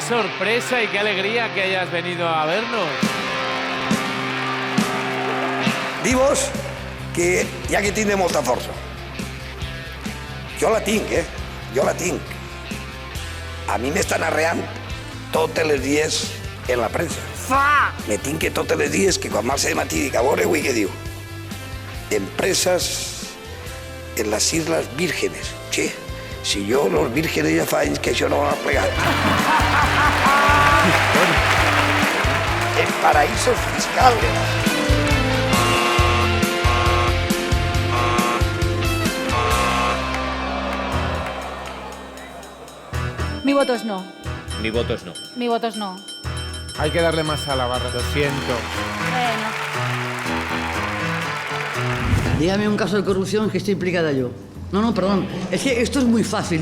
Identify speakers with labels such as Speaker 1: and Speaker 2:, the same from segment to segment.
Speaker 1: sorpresa y qué alegría que hayas venido a vernos.
Speaker 2: Vos que ja que tinc molta força. Jo la tinc, Jo la tinc. A mi m'estan arreant tots els dies en la premsa. Me tinc que tots els dies que quan m'alça de matí dic, a veure avui què diu. Empresas en las Islas Vírgenes. Che, si yo los vírgenes ja fa anys que això no ho han plegat. En paraísos fiscales.
Speaker 3: Mi voto es no.
Speaker 4: Mi voto es no.
Speaker 3: Mi voto es no.
Speaker 1: Hay que darle más a la barra, lo siento.
Speaker 3: Bueno.
Speaker 5: Dígame un caso de corrupción que esté implicada yo. No, perdón. Es que esto es muy fácil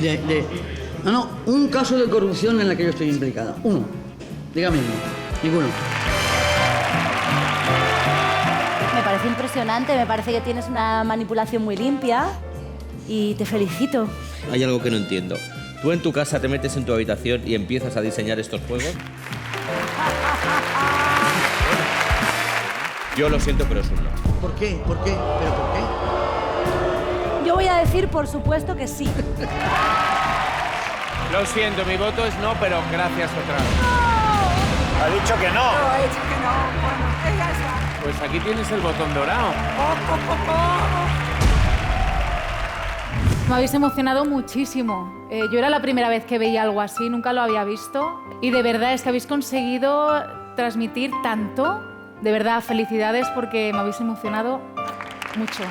Speaker 5: No, un caso de corrupción en la que yo estoy implicada. Uno. Dígame uno. Ninguno.
Speaker 3: Me parece impresionante, me parece que tienes una manipulación muy limpia y te felicito.
Speaker 4: Hay algo que no entiendo. ¿Tú en tu casa te metes en tu habitación y empiezas a diseñar estos juegos? Yo lo siento, pero es un no.
Speaker 5: ¿Por qué? ¿Por qué? ¿Pero por qué?
Speaker 3: Yo voy a decir, por supuesto, que sí.
Speaker 1: Lo siento, mi voto es no, pero gracias otra vez.
Speaker 6: Ha dicho que no.
Speaker 7: No, he dicho que no. Bueno, ella está.
Speaker 1: Pues aquí tienes el botón dorado.
Speaker 3: Me habéis emocionado muchísimo. Yo era la primera vez que veía algo así, nunca lo había visto. Y de verdad es que habéis conseguido transmitir tanto. De verdad, felicidades porque me habéis emocionado mucho.